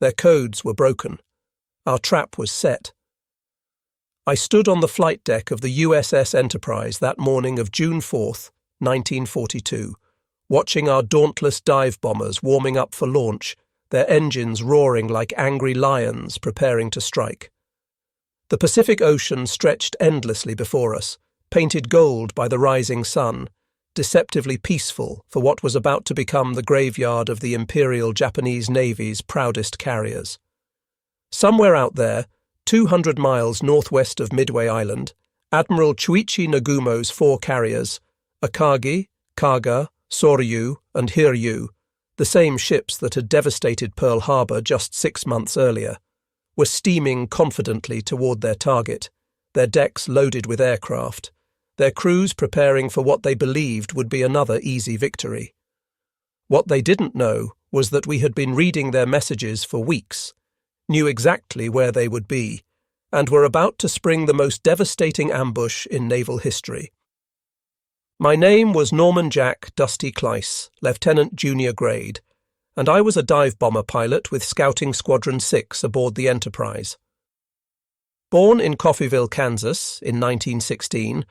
Their codes were broken. Our trap was set. I stood on the flight deck of the USS Enterprise that morning of June 4th, 1942, watching our dauntless dive bombers warming up for launch, their engines roaring like angry lions preparing to strike. The Pacific Ocean stretched endlessly before us, painted gold by the rising sun, deceptively peaceful for what was about to become the graveyard of the Imperial Japanese Navy's proudest carriers. Somewhere out there, 200 miles northwest of Midway Island, Admiral Nagumo's 4 carriers, Akagi, Kaga, Soryu, and Hiryu, the same ships that had devastated Pearl Harbor just 6 months earlier, were steaming confidently toward their target, their decks loaded with aircraft, their crews preparing for what they believed would be another easy victory. What they didn't know was that we had been reading their messages for weeks, knew exactly where they would be, and were about to spring the most devastating ambush in naval history. My name was Norman Jack Dusty Kleiss, Lieutenant Junior Grade, and I was a dive bomber pilot with Scouting Squadron 6 aboard the Enterprise. Born in Coffeyville, Kansas, in 1916,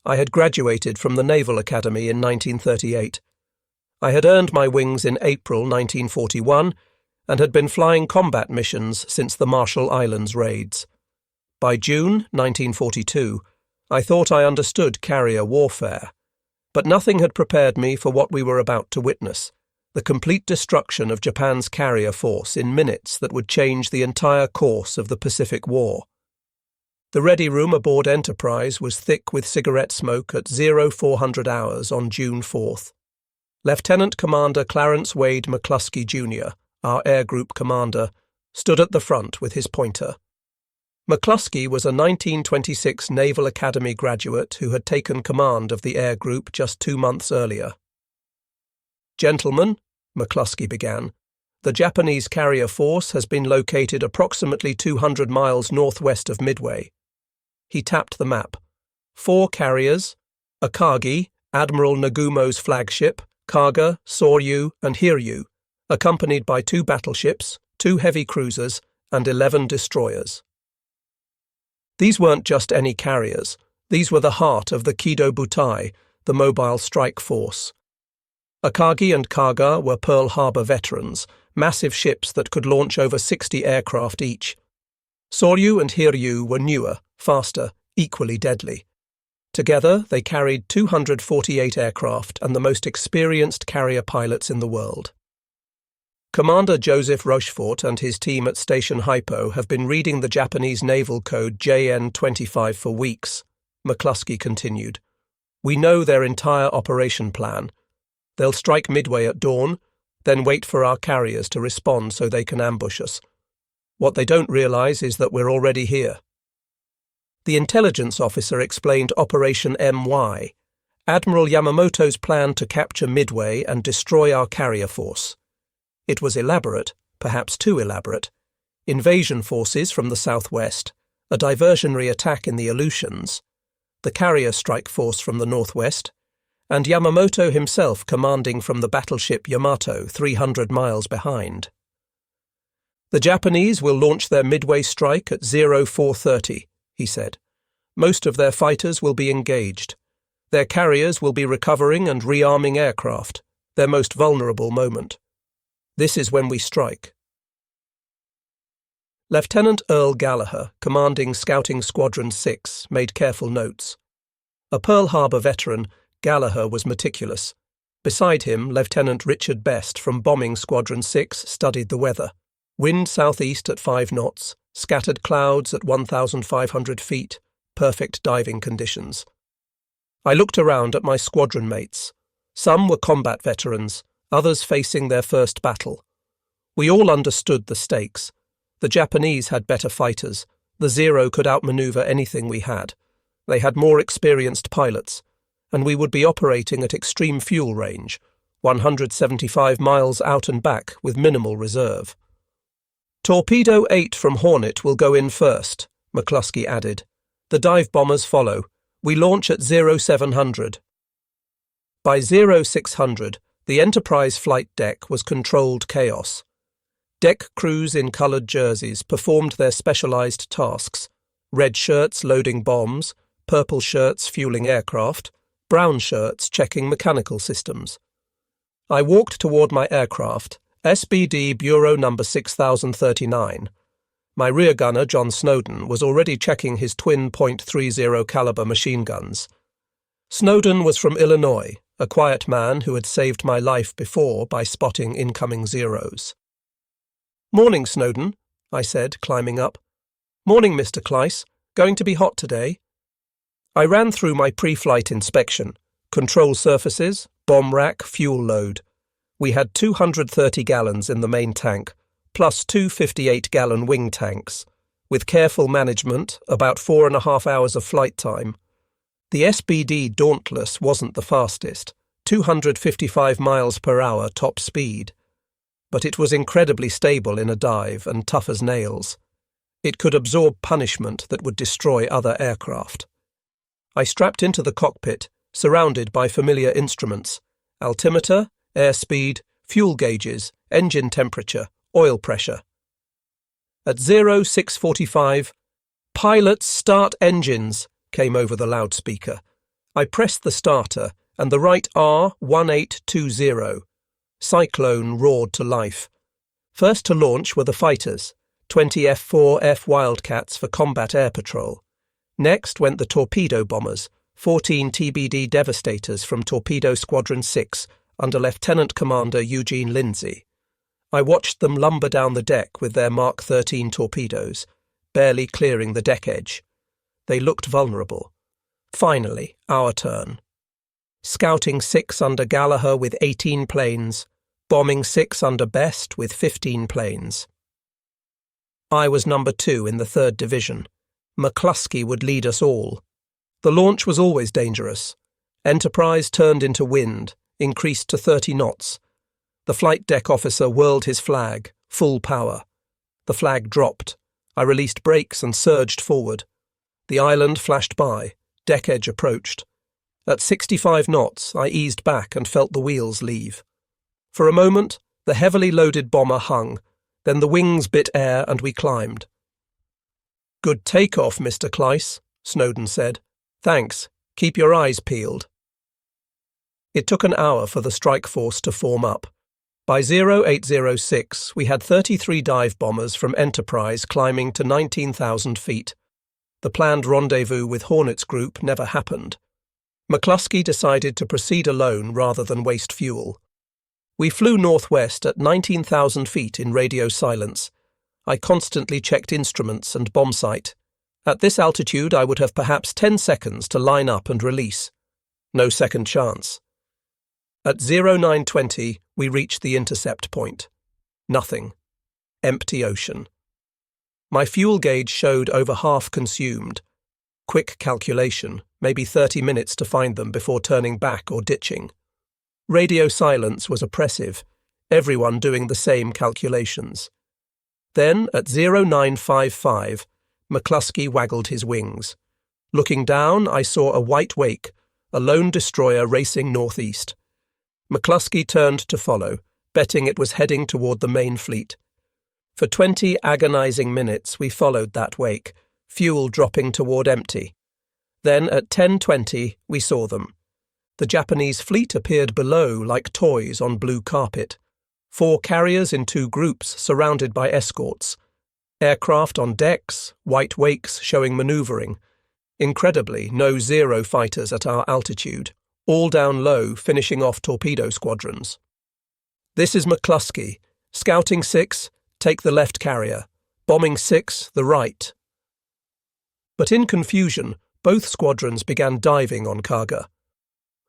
I had graduated from the Naval Academy in 1938. I had earned my wings in April 1941 and had been flying combat missions since the Marshall Islands raids. By June 1942, I thought I understood carrier warfare, but nothing had prepared me for what we were about to witness, the complete destruction of Japan's carrier force in minutes that would change the entire course of the Pacific War. The ready room aboard Enterprise was thick with cigarette smoke at 0400 hours on June 4th. Lieutenant Commander Clarence Wade McClusky, Jr., our air group commander, stood at the front with his pointer. McClusky was a 1926 Naval Academy graduate who had taken command of the air group just 2 months earlier. "Gentlemen," McClusky began, "the Japanese carrier force has been located approximately 200 miles northwest of Midway." He tapped the map. 4 carriers, Akagi, Admiral Nagumo's flagship, Kaga, Soryu, and Hiryu, accompanied by 2 battleships, 2 heavy cruisers, and 11 destroyers. These weren't just any carriers. These were the heart of the Kido Butai, the mobile strike force. Akagi and Kaga were Pearl Harbor veterans, massive ships that could launch over 60 aircraft each. Soryu and Hiryu were newer, faster, equally deadly. Together, they carried 248 aircraft and the most experienced carrier pilots in the world. Commander Joseph Rochefort and his team at Station Hypo have been reading the Japanese naval code JN-25 for weeks, McClusky continued. "We know their entire operation plan. They'll strike Midway at dawn, then wait for our carriers to respond so they can ambush us. What they don't realize is that we're already here." The intelligence officer explained Operation MY, Admiral Yamamoto's plan to capture Midway and destroy our carrier force. It was elaborate, perhaps too elaborate. Invasion forces from the southwest, a diversionary attack in the Aleutians, the carrier strike force from the northwest, and Yamamoto himself commanding from the battleship Yamato 300 miles behind. "The Japanese will launch their Midway strike at 0430, he said. "Most of their fighters will be engaged. Their carriers will be recovering and rearming aircraft, their most vulnerable moment. This is when we strike." Lieutenant Earl Gallagher, commanding Scouting Squadron 6, made careful notes. A Pearl Harbor veteran, Gallagher was meticulous. Beside him, Lieutenant Richard Best from Bombing Squadron 6 studied the weather. Wind southeast at 5 knots, scattered clouds at 1,500 feet, perfect diving conditions. I looked around at my squadron mates. Some were combat veterans, others facing their first battle. We all understood the stakes. The Japanese had better fighters. The Zero could outmaneuver anything we had. They had more experienced pilots, and we would be operating at extreme fuel range, 175 miles out and back with minimal reserve. "Torpedo 8 from Hornet will go in first," McClusky added. "The dive bombers follow. We launch at 0700. By 0600, the Enterprise flight deck was controlled chaos. Deck crews in coloured jerseys performed their specialised tasks: red shirts loading bombs, purple shirts fueling aircraft, brown shirts checking mechanical systems. I walked toward my aircraft, SBD Bureau number 6039. My rear gunner, John Snowden, was already checking his twin .30 caliber machine guns. Snowden was from Illinois, a quiet man who had saved my life before by spotting incoming zeros. "Morning, Snowden," I said, climbing up. "Morning, Mr. Kleiss. Going to be hot today?" I ran through my pre-flight inspection: control surfaces, bomb rack, fuel load. We had 230 gallons in the main tank, plus two 58-gallon wing tanks. With careful management, about 4.5 hours of flight time. The SBD Dauntless wasn't the fastest, 255 miles per hour top speed. But it was incredibly stable in a dive and tough as nails. It could absorb punishment that would destroy other aircraft. I strapped into the cockpit, surrounded by familiar instruments: altimeter, airspeed, fuel gauges, engine temperature, oil pressure. At 0645, "Pilots, start engines," came over the loudspeaker. I pressed the starter, and the right R1820. Cyclone roared to life. First to launch were the fighters, 20 F-4F Wildcats for combat air patrol. Next went the torpedo bombers, 14 TBD Devastators from Torpedo Squadron 6 under Lieutenant Commander Eugene Lindsay. I watched them lumber down the deck with their Mark 13 torpedoes, barely clearing the deck edge. They looked vulnerable. Finally, our turn. Scouting 6 under Gallagher with 18 planes, bombing 6 under Best with 15 planes. I was number 2 in the 3rd Division. McClusky would lead us all. The launch was always dangerous. Enterprise turned into wind, increased to 30 knots. The flight deck officer whirled his flag, full power. The flag dropped. I released brakes and surged forward. The island flashed by. Deck edge approached. At 65 knots, I eased back and felt the wheels leave. For a moment, the heavily loaded bomber hung. Then the wings bit air and we climbed. "Good takeoff, Mr. Kleiss," Snowden said. "Thanks. Keep your eyes peeled." It took an hour for the strike force to form up. By 0806, we had 33 dive bombers from Enterprise climbing to 19,000 feet. The planned rendezvous with Hornet's group never happened. McClusky decided to proceed alone rather than waste fuel. We flew northwest at 19,000 feet in radio silence. I constantly checked instruments and bomb sight. At this altitude, I would have perhaps 10 seconds to line up and release. No second chance. At 0920, we reached the intercept point. Nothing. Empty ocean. My fuel gauge showed over half consumed. Quick calculation, maybe 30 minutes to find them before turning back or ditching. Radio silence was oppressive, everyone doing the same calculations. Then, at 0955, McClusky waggled his wings. Looking down, I saw a white wake, a lone destroyer racing northeast. McClusky turned to follow, betting it was heading toward the main fleet. For 20 agonizing minutes we followed that wake, fuel dropping toward empty. Then at 10:20 we saw them. The Japanese fleet appeared below like toys on blue carpet. 4 carriers in 2 groups surrounded by escorts. Aircraft on decks, white wakes showing manoeuvring. Incredibly, no Zero fighters at our altitude. All down low, finishing off torpedo squadrons. "This is McClusky. Scouting 6, take the left carrier. Bombing 6, the right." But in confusion, both squadrons began diving on Kaga.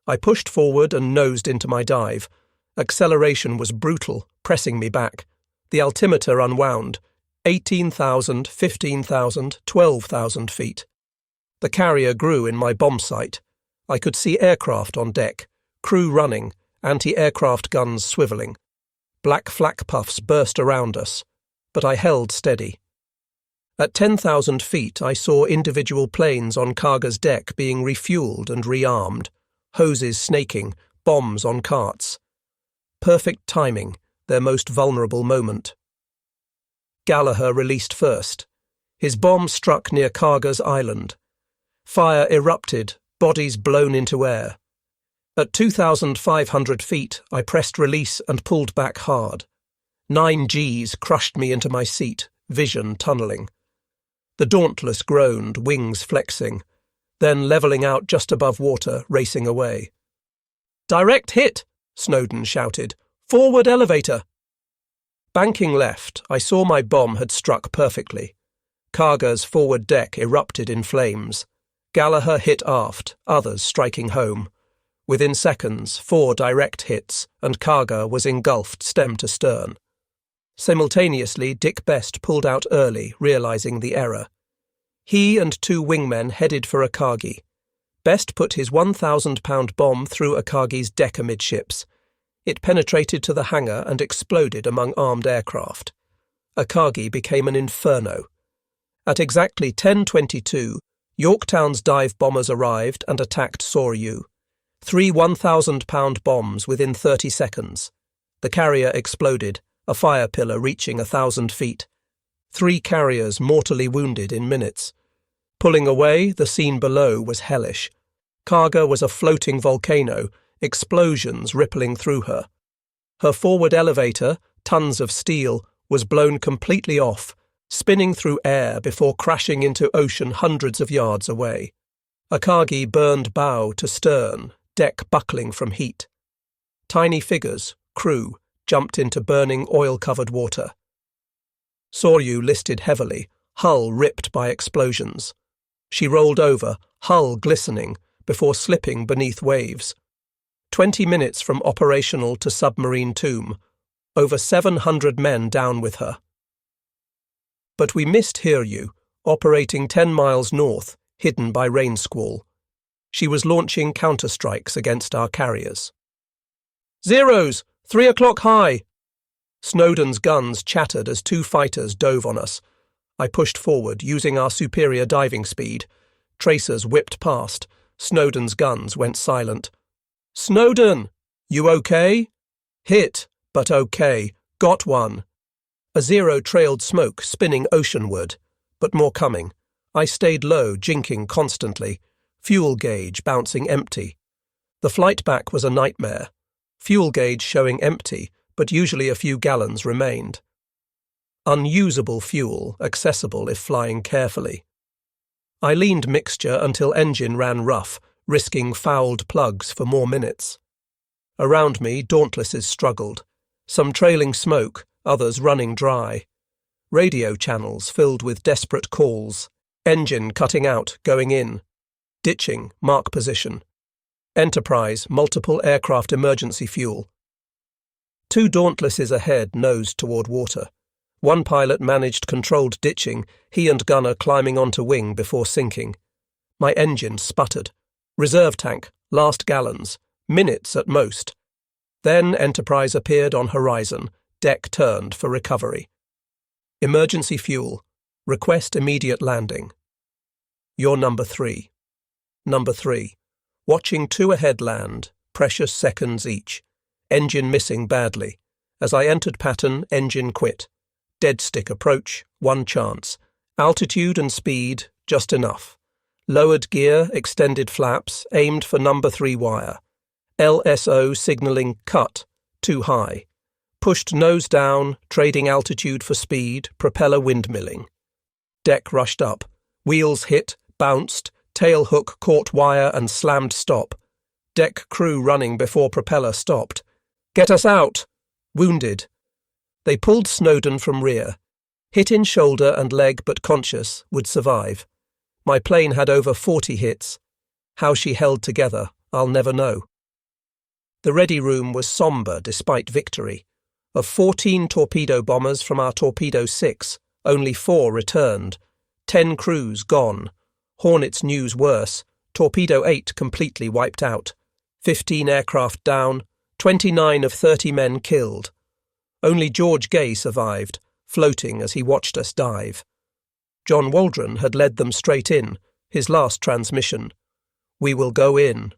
I pushed forward and nosed into my dive. Acceleration was brutal, pressing me back. The altimeter unwound. 18,000, 15,000, 12,000 feet. The carrier grew in my bomb sight. I could see aircraft on deck, crew running, anti-aircraft guns swivelling. Black flak puffs burst around us, but I held steady. At 10,000 feet, I saw individual planes on Kaga's deck being refueled and rearmed, hoses snaking, bombs on carts. Perfect timing, their most vulnerable moment. Gallagher released first. His bomb struck near Kaga's island. Fire erupted, bodies blown into air. At 2,500 feet, I pressed release and pulled back hard. 9 Gs crushed me into my seat, vision tunneling. The Dauntless groaned, wings flexing, then levelling out just above water, racing away. "Direct hit!" Snowden shouted. "Forward elevator!" Banking left, I saw my bomb had struck perfectly. Kaga's forward deck erupted in flames. Gallagher hit aft, others striking home. Within seconds, 4 direct hits, and Kaga was engulfed stem to stern. Simultaneously, Dick Best pulled out early, realising the error. He and 2 wingmen headed for Akagi. Best put his 1,000-pound bomb through Akagi's deck amidships. It penetrated to the hangar and exploded among armed aircraft. Akagi became an inferno. At exactly 10:22, Yorktown's dive bombers arrived and attacked Soryu. 3 1,000-pound bombs within 30 seconds. The carrier exploded, a fire pillar reaching 1,000 feet. 3 carriers mortally wounded in minutes. Pulling away, the scene below was hellish. Kaga was a floating volcano, explosions rippling through her. Her forward elevator, tons of steel, was blown completely off, spinning through air before crashing into ocean hundreds of yards away. Akagi burned bow to stern, deck buckling from heat. Tiny figures, crew, jumped into burning oil-covered water. Soryu listed heavily, hull ripped by explosions. She rolled over, hull glistening, before slipping beneath waves. 20 minutes from operational to submarine tomb, over 700 men down with her. But we missed Hiryu, operating 10 miles north, hidden by rain squall. She was launching counterstrikes against our carriers. "Zeros! 3 o'clock high!" Snowden's guns chattered as 2 fighters dove on us. I pushed forward, using our superior diving speed. Tracers whipped past. Snowden's guns went silent. "Snowden! You okay?" "Hit, but okay. Got one." A Zero trailed smoke, spinning oceanward. But more coming. I stayed low, jinking constantly. Fuel gauge bouncing empty. The flight back was a nightmare. Fuel gauge showing empty, but usually a few gallons remained. Unusable fuel, accessible if flying carefully. I leaned mixture until engine ran rough, risking fouled plugs for more minutes. Around me, Dauntlesses struggled. Some trailing smoke, others running dry. Radio channels filled with desperate calls. Engine cutting out, going in. Ditching, mark position. Enterprise, multiple aircraft emergency fuel. 2 Dauntlesses ahead nosed toward water. 1 pilot managed controlled ditching, he and gunner climbing onto wing before sinking. My engine sputtered. Reserve tank, last gallons, minutes at most. Then Enterprise appeared on horizon, deck turned for recovery. Emergency fuel, request immediate landing. You're number 3. Number 3. Watching 2 ahead land, precious seconds each. Engine missing badly. As I entered pattern, engine quit. Dead stick approach, 1 chance. Altitude and speed, just enough. Lowered gear, extended flaps, aimed for number 3 wire. LSO signalling cut, too high. Pushed nose down, trading altitude for speed, propeller windmilling. Deck rushed up. Wheels hit, bounced, tail hook caught wire and slammed stop. Deck crew running before propeller stopped. "Get us out!" Wounded. They pulled Snowden from rear. Hit in shoulder and leg but conscious, would survive. My plane had over 40 hits. How she held together, I'll never know. The ready room was sombre despite victory. Of 14 torpedo bombers from our Torpedo 6, only 4 returned. 10 crews gone. Hornet's news worse. Torpedo 8 completely wiped out. 15 aircraft down. 29 of 30 men killed. Only George Gay survived, floating as he watched us dive. John Waldron had led them straight in, his last transmission. "We will go in.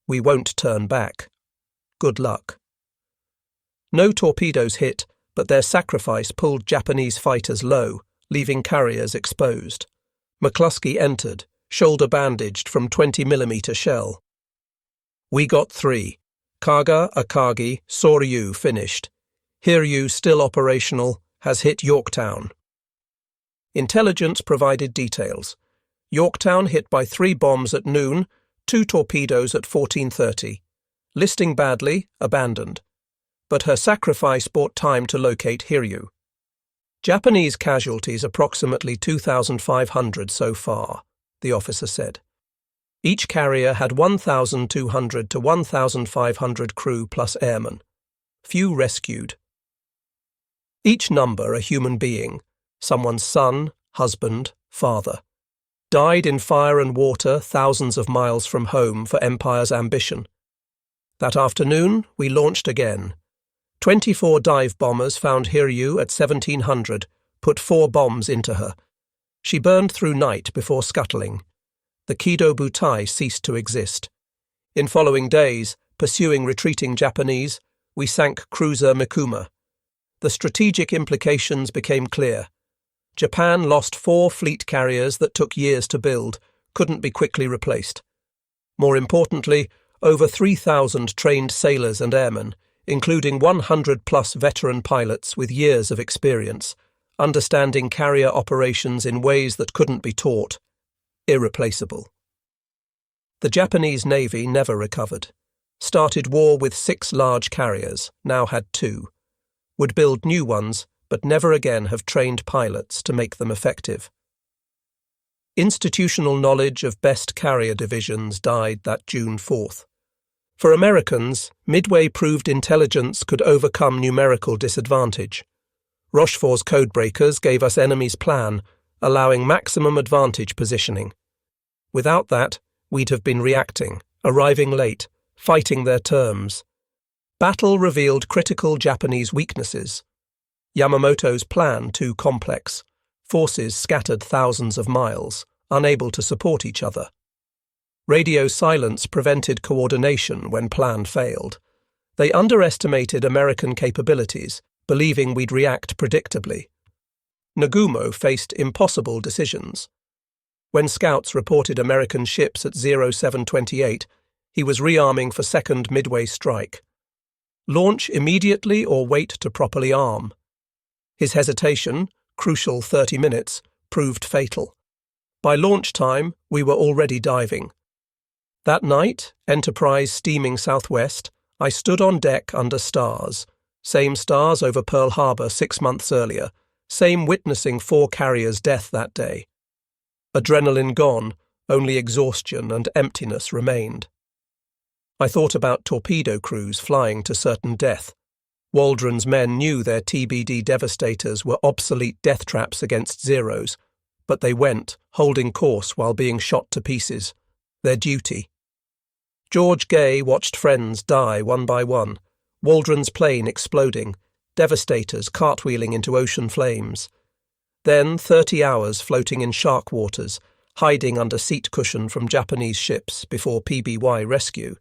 We won't turn back. Good luck." No torpedoes hit, but their sacrifice pulled Japanese fighters low, leaving carriers exposed. McClusky entered, shoulder bandaged from 20mm shell. We got 3. Kaga, Akagi, Soryu finished. Hiryu, still operational, has hit Yorktown. Intelligence provided details. Yorktown hit by 3 bombs at noon, 2 torpedoes at 14:30. Listing badly, abandoned. But her sacrifice bought time to locate Hiryu. Japanese casualties approximately 2,500 so far, the officer said. Each carrier had 1,200 to 1,500 crew plus airmen. Few rescued. Each number a human being, someone's son, husband, father. Died in fire and water thousands of miles from home for Empire's ambition. That afternoon, we launched again. 24 dive bombers found Hiryu at 1700, put 4 bombs into her. She burned through night before scuttling. The Kido Butai ceased to exist. In following days, pursuing retreating Japanese, we sank cruiser Mikuma. The strategic implications became clear. Japan lost 4 fleet carriers that took years to build, couldn't be quickly replaced. More importantly, over 3,000 trained sailors and airmen, including 100-plus veteran pilots with years of experience, understanding carrier operations in ways that couldn't be taught. Irreplaceable. The Japanese Navy never recovered. Started war with 6 large carriers, now had 2. Would build new ones, but never again have trained pilots to make them effective. Institutional knowledge of best carrier divisions died that June 4th. For Americans, Midway proved intelligence could overcome numerical disadvantage. Rochefort's codebreakers gave us enemy's plan, allowing maximum advantage positioning. Without that, we'd have been reacting, arriving late, fighting their terms. Battle revealed critical Japanese weaknesses. Yamamoto's plan too complex. Forces scattered thousands of miles, unable to support each other. Radio silence prevented coordination when plan failed. They underestimated American capabilities, believing we'd react predictably. Nagumo faced impossible decisions. When scouts reported American ships at 0728, he was rearming for second Midway strike. Launch immediately or wait to properly arm. His hesitation, crucial 30 minutes, proved fatal. By launch time, we were already diving. That night, Enterprise steaming southwest, I stood on deck under stars. Same stars over Pearl Harbor 6 months earlier. Same witnessing 4 carriers' death that day. Adrenaline gone, only exhaustion and emptiness remained. I thought about torpedo crews flying to certain death. Waldron's men knew their TBD devastators were obsolete death traps against Zeros, but they went, holding course while being shot to pieces. Their duty. George Gay watched friends die one by one, Waldron's plane exploding, devastators cartwheeling into ocean flames. Then 30 hours floating in shark waters, hiding under seat cushion from Japanese ships before PBY rescue.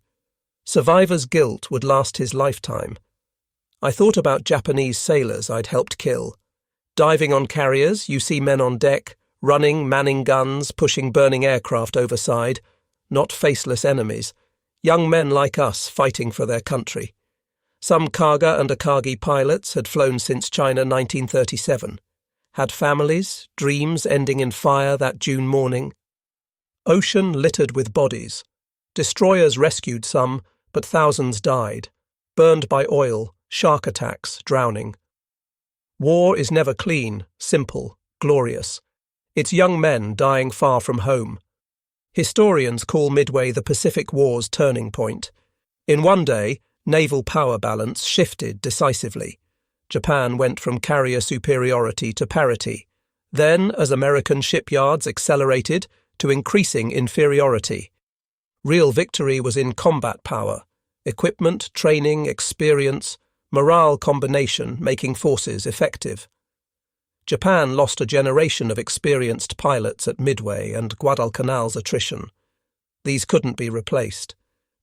Survivor's guilt would last his lifetime. I thought about Japanese sailors I'd helped kill. Diving on carriers, you see men on deck, running, manning guns, pushing burning aircraft overside, not faceless enemies, young men like us fighting for their country. Some Kaga and Akagi pilots had flown since China 1937, had families, dreams ending in fire that June morning. Ocean littered with bodies. Destroyers rescued some, but thousands died, burned by oil, shark attacks, drowning. War is never clean, simple, glorious. It's young men dying far from home. Historians call Midway the Pacific War's turning point. In one day, naval power balance shifted decisively. Japan went from carrier superiority to parity, then, as American shipyards accelerated, to increasing inferiority. Real victory was in combat power, equipment, training, experience, morale combination making forces effective. Japan lost a generation of experienced pilots at Midway and Guadalcanal's attrition. These couldn't be replaced.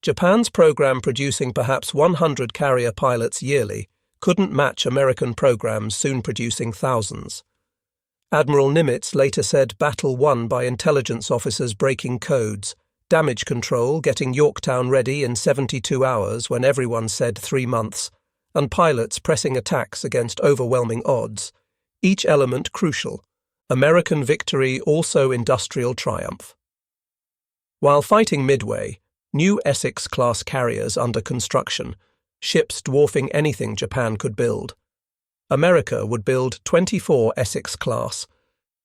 Japan's program producing perhaps 100 carrier pilots yearly couldn't match American programs soon producing thousands. Admiral Nimitz later said battle won by intelligence officers breaking codes, damage control getting Yorktown ready in 72 hours when everyone said 3 months, and pilots pressing attacks against overwhelming odds, each element crucial. American victory also industrial triumph. While fighting Midway, new Essex-class carriers under construction, ships dwarfing anything Japan could build. America would build 24 Essex-class.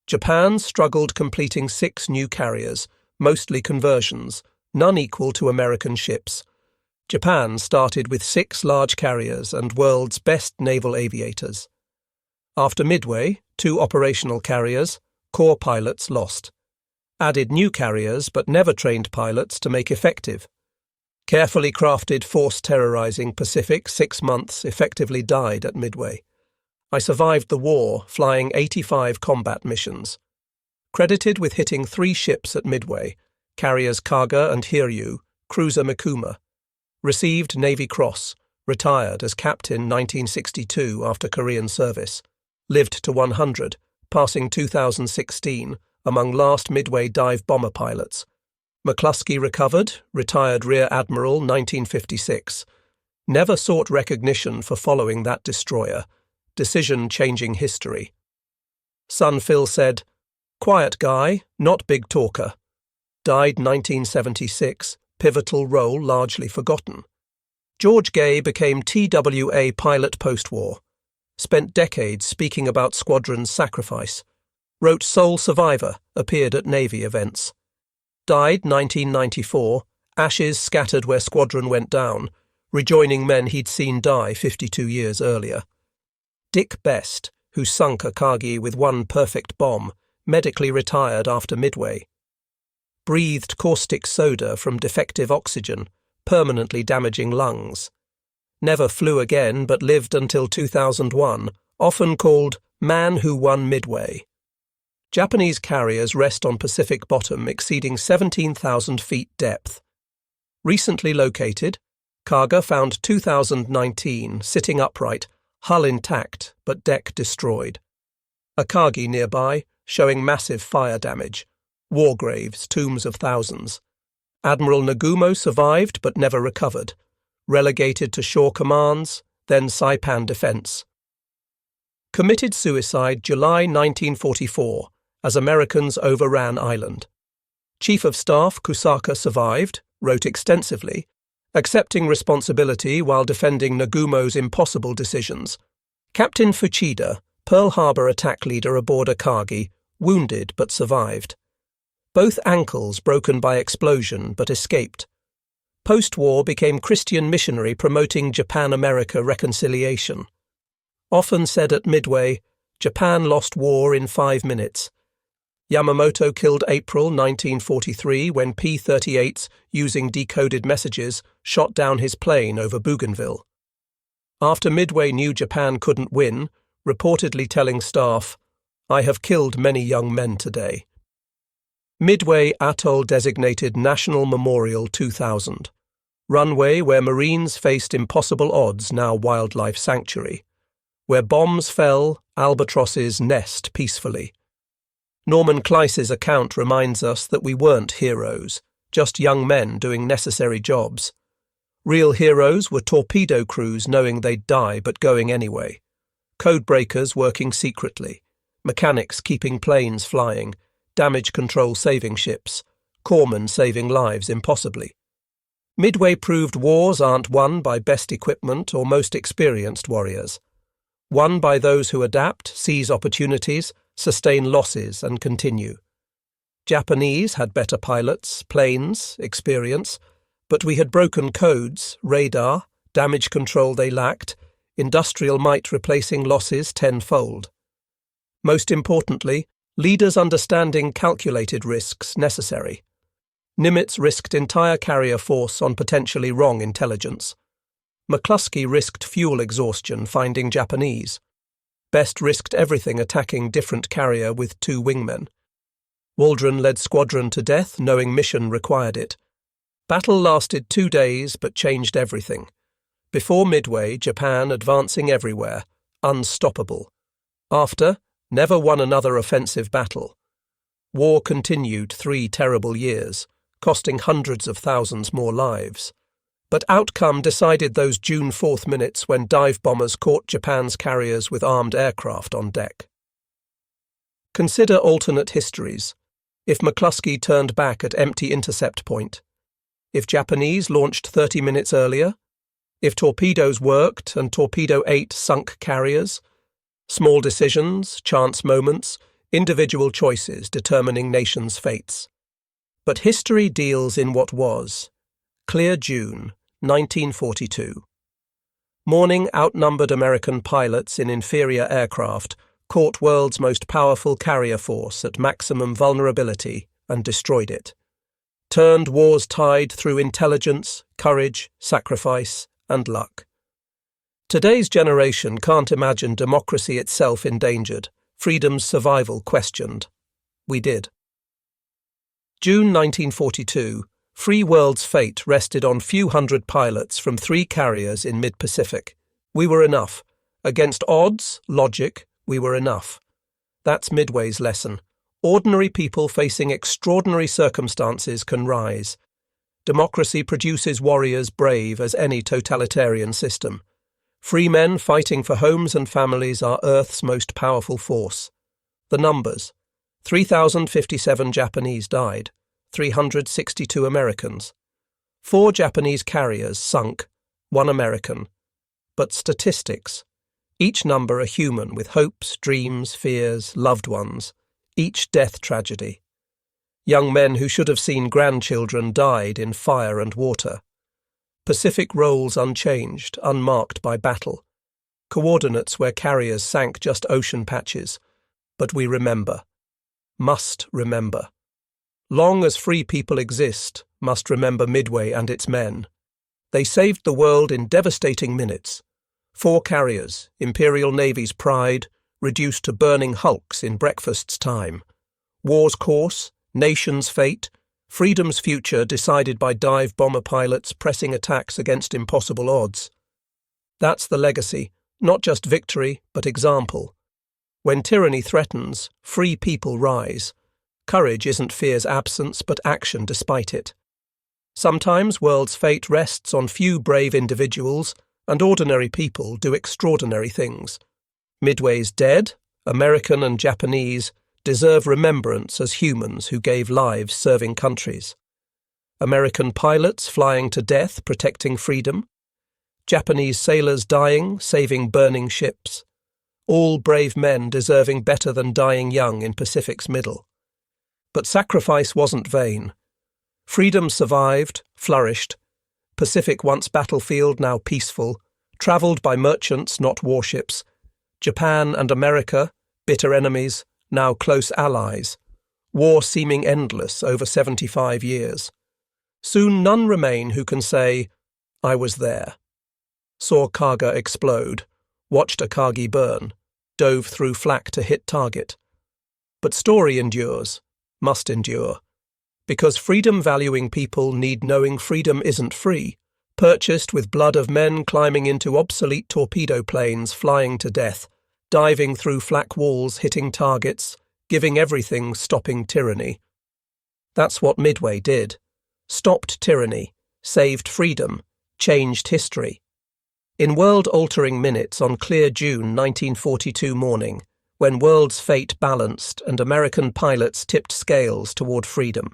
Japan struggled completing 6 new carriers, mostly conversions, none equal to American ships. Japan started with 6 large carriers and world's best naval aviators. After Midway, 2 operational carriers, core pilots lost. Added new carriers but never trained pilots to make effective. Carefully crafted force terrorizing Pacific 6 months effectively died at Midway. I survived the war, flying 85 combat missions. Credited with hitting 3 ships at Midway, carriers Kaga and Hiryu, cruiser Mikuma. Received Navy Cross, retired as captain 1962 after Korean service. Lived to 100, passing 2016 among last Midway dive bomber pilots. McClusky recovered, retired Rear Admiral 1956. Never sought recognition for following that destroyer. Decision changing history. Son Phil said, "Quiet guy, not big talker." Died 1976, pivotal role largely forgotten. George Gay became TWA pilot post-war. Spent decades speaking about squadron's sacrifice. Wrote Sole Survivor, appeared at Navy events. Died 1994, ashes scattered where squadron went down, rejoining men he'd seen die 52 years earlier. Dick Best, who sunk Akagi with 1 perfect bomb, medically retired after Midway. Breathed caustic soda from defective oxygen, permanently damaging lungs. Never flew again but lived until 2001, often called Man Who Won Midway. Japanese carriers rest on Pacific bottom exceeding 17,000 feet depth. Recently located, Kaga found 2019 sitting upright, hull intact but deck destroyed. Akagi nearby, showing massive fire damage. War graves, tombs of thousands. Admiral Nagumo survived but never recovered. Relegated to shore commands, then Saipan defense. Committed suicide July 1944 as Americans overran island. Chief of Staff Kusaka survived, wrote extensively, accepting responsibility while defending Nagumo's impossible decisions. Captain Fuchida, Pearl Harbor attack leader aboard Akagi, wounded but survived. Both ankles broken by explosion but escaped. Post-war became Christian missionary promoting Japan-America reconciliation. Often said at Midway, Japan lost war in 5 minutes. Yamamoto killed April 1943 when P-38s, using decoded messages, shot down his plane over Bougainville. After Midway knew Japan couldn't win, reportedly telling staff, "I have killed many young men today." Midway Atoll designated National Memorial 2000. Runway where Marines faced impossible odds, now wildlife sanctuary. Where bombs fell, albatrosses nest peacefully. Norman Kleiss's account reminds us that we weren't heroes, just young men doing necessary jobs. Real heroes were torpedo crews knowing they'd die but going anyway. Codebreakers working secretly. Mechanics keeping planes flying. Damage control saving ships. Corpsmen saving lives impossibly. Midway proved wars aren't won by best equipment or most experienced warriors. Won by those who adapt, seize opportunities, sustain losses and continue. Japanese had better pilots, planes, experience, but we had broken codes, radar, damage control they lacked, industrial might replacing losses tenfold. Most importantly, leaders understanding calculated risks necessary. Nimitz risked entire carrier force on potentially wrong intelligence. McClusky risked fuel exhaustion finding Japanese. Best risked everything attacking different carrier with 2 wingmen. Waldron led squadron to death knowing mission required it. Battle lasted 2 days but changed everything. Before Midway, Japan advancing everywhere, unstoppable. After, never won another offensive battle. War continued 3 terrible years, costing hundreds of thousands more lives. But outcome decided those June 4th minutes when dive bombers caught Japan's carriers with armed aircraft on deck. Consider alternate histories. If McClusky turned back at empty intercept point. If Japanese launched 30 minutes earlier. If torpedoes worked and Torpedo 8 sunk carriers. Small decisions, chance moments, individual choices determining nations' fates. But history deals in what was. Clear June, 1942. Morning outnumbered American pilots in inferior aircraft caught world's most powerful carrier force at maximum vulnerability and destroyed it. Turned war's tide through intelligence, courage, sacrifice, and luck. Today's generation can't imagine democracy itself endangered, freedom's survival questioned. We did. June 1942, free world's fate rested on few hundred pilots from 3 carriers in mid-Pacific. We were enough. Against odds, logic, we were enough. That's Midway's lesson. Ordinary people facing extraordinary circumstances can rise. Democracy produces warriors brave as any totalitarian system. Free men fighting for homes and families are Earth's most powerful force. The numbers. 3,057 Japanese died, 362 Americans. 4 Japanese carriers sunk, 1 American. But statistics. Each number a human with hopes, dreams, fears, loved ones. Each death tragedy. Young men who should have seen grandchildren died in fire and water. Pacific roles unchanged, unmarked by battle. Coordinates where carriers sank just ocean patches. But we remember. Must remember. Long as free people exist, must remember Midway and its men. They saved the world in devastating minutes. 4 carriers, Imperial Navy's pride, reduced to burning hulks in breakfast's time. War's course, nation's fate, freedom's future decided by dive bomber pilots pressing attacks against impossible odds. That's the legacy, not just victory, but example. When tyranny threatens, free people rise. Courage isn't fear's absence, but action despite it. Sometimes world's fate rests on few brave individuals, and ordinary people do extraordinary things. Midway's dead, American and Japanese, deserve remembrance as humans who gave lives serving countries. American pilots flying to death protecting freedom. Japanese sailors dying, saving burning ships. All brave men deserving better than dying young in Pacific's middle. But sacrifice wasn't vain. Freedom survived, flourished. Pacific once battlefield, now peaceful, travelled by merchants, not warships. Japan and America, bitter enemies, now close allies. War seeming endless over 75 years. Soon none remain who can say, I was there. Saw Kaga explode, watched Akagi burn, dove through flak to hit target. But story endures, must endure. Because freedom-valuing people need knowing freedom isn't free, purchased with blood of men climbing into obsolete torpedo planes flying to death, diving through flak walls hitting targets, giving everything stopping tyranny. That's what Midway did. Stopped tyranny, saved freedom, changed history. In world-altering minutes on clear June 1942 morning, when world's fate balanced and American pilots tipped scales toward freedom,